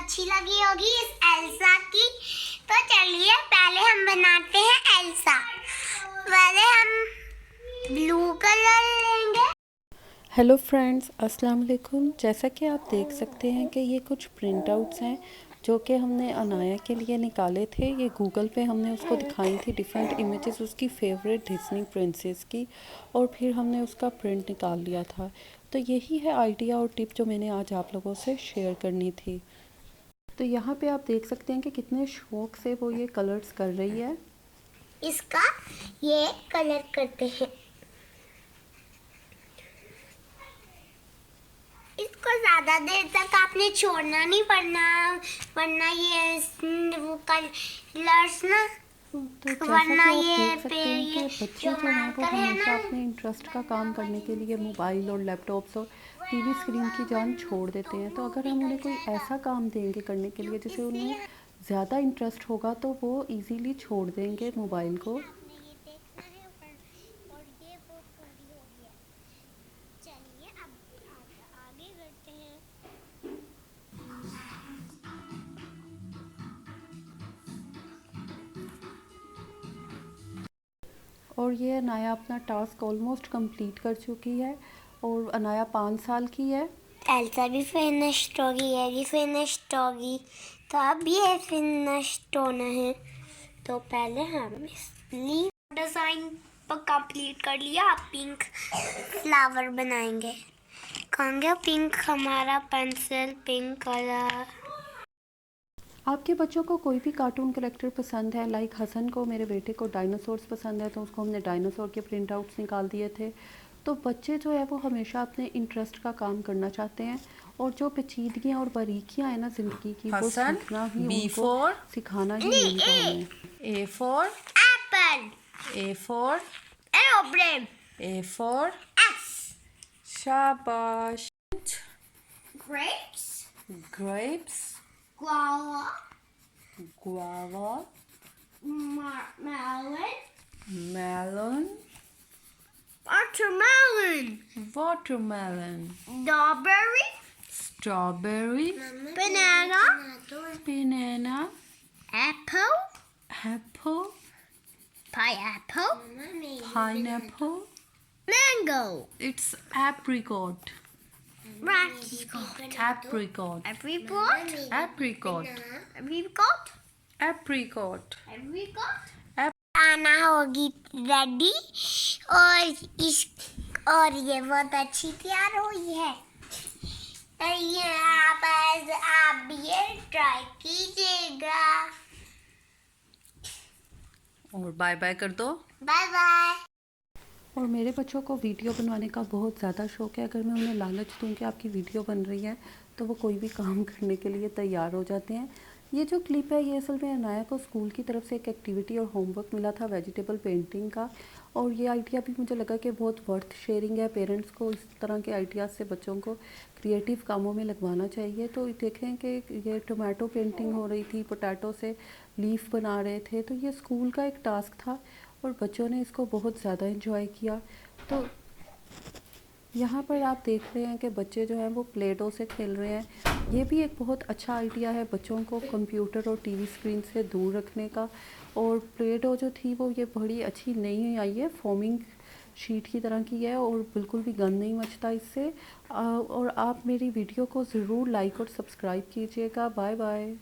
अच्छी लगी होगी इस एल्सा की। तो चलिए पहले हम बनाते हैं एल्सा। पहले हम ब्लू कलर लेंगे। हेलो फ्रेंड्स, अस्सलाम वालेकुम। जैसा कि आप देख सकते हैं कि ये कुछ प्रिंट आउट्स हैं जो कि हमने अनाया के लिए निकाले थे। ये गूगल पे हमने उसको दिखाई थी डिफरेंट इमेजेस उसकी फेवरेट डिज्नी प्रिंसेस की, और फिर हमने उसका प्रिंट निकाल लिया था। तो यही है आइडिया और टिप जो मैंने आज आप लोगों से शेयर करनी थी। तो यहाँ पे आप देख सकते हैं कि कितने शौक से वो ये कलर्स कर रही है। इसका ये कलर करते हैं। इसको ज्यादा देर तक आपने छोड़ना नहीं पड़ना, वरना ये वो कलर्स ना, तो जैसा वरना कि आप ये देख सकते हैं कि बच्चे जो हैं वो हमेशा अपने इंटरेस्ट का काम करने के लिए मोबाइल और लैपटॉप्स और टीवी स्क्रीन की जान छोड़ देते हैं। तो अगर हम उन्हें कोई ऐसा काम देंगे करने के लिए जिसे उन्हें ज़्यादा इंटरेस्ट होगा तो वो इजीली छोड़ देंगे मोबाइल को। चलिए अब आगे करते हैं। और ये अनाया अपना टास्क ऑलमोस्ट कंप्लीट कर चुकी है और अनाया 5 साल की है। एल्सा भी फिनिश्ड होगी, ये भी फिनिश्ड होगी, तो अब ये फिनिश्ड होना है। तो पहले हम इस लीफ डिजाइन पर कंप्लीट कर लिया। अब पिंक फ्लावर बनाएंगे। कहेंगे पिंक हमारा पेंसिल पिंक कलर। आपके बच्चों को कोई भी कार्टून कैरेक्टर पसंद है, लाइक हसन को, मेरे बेटे को डायनासोर्स पसंद है, तो उसको हमने डायनासोर के प्रिंट आउट्स निकाल दिए थे। तो बच्चे जो है वो हमेशा अपने इंटरेस्ट का काम करना चाहते हैं, और जो पेचीदगियाँ और बारीकियाँ हैं ना ज़िंदगी की, वो सीखना ही उनको, सिखाना ही मेन काम है। A for Apple, A for aeroplane, A for x, Shabash. Grapes, Grapes, guava, guava, melon, melon, watermelon, watermelon, strawberry, strawberry, banana, banana, apple, apple, pineapple, pineapple. mango, It's apricot. apricot, Apricot. apricot, Apricot. apricot, Apricot. apricot। Ap- आना होगी ready, और ये बहुत अच्छी तैयार हुई है। तो ये आप ये ट्राई कीजिएगा। और बाय बाय कर दो। Bye bye. और मेरे बच्चों को वीडियो बनवाने का बहुत ज़्यादा शौक़ है। अगर मैं उन्हें लालच दूँ कि आपकी वीडियो बन रही है तो वो कोई भी काम करने के लिए तैयार हो जाते हैं। ये जो क्लिप है ये असल में अनाया को स्कूल की तरफ से एक एक्टिविटी और होमवर्क मिला था वेजिटेबल पेंटिंग का, और ये आइडिया भी मुझे लगा कि बहुत वर्थ शेयरिंग है। पेरेंट्स को इस तरह के आइडियाज़ से बच्चों को क्रिएटिव कामों में लगवाना चाहिए। तो देखें कि ये टोमेटो पेंटिंग हो रही थी, पोटैटो से लीफ बना रहे थे, तो ये स्कूल का एक टास्क था और बच्चों ने इसको बहुत ज़्यादा एंजॉय किया। तो यहाँ पर आप देख रहे हैं कि बच्चे जो हैं वो प्ले डो से खेल रहे हैं। ये भी एक बहुत अच्छा आइडिया है बच्चों को कंप्यूटर और टीवी स्क्रीन से दूर रखने का। और प्ले डो जो थी वो ये बड़ी अच्छी नई आई है, फोमिंग शीट की तरह की है और बिल्कुल भी गंद नहीं मचता इससे। और आप मेरी वीडियो को ज़रूर लाइक और सब्सक्राइब कीजिएगा। बाय बाय।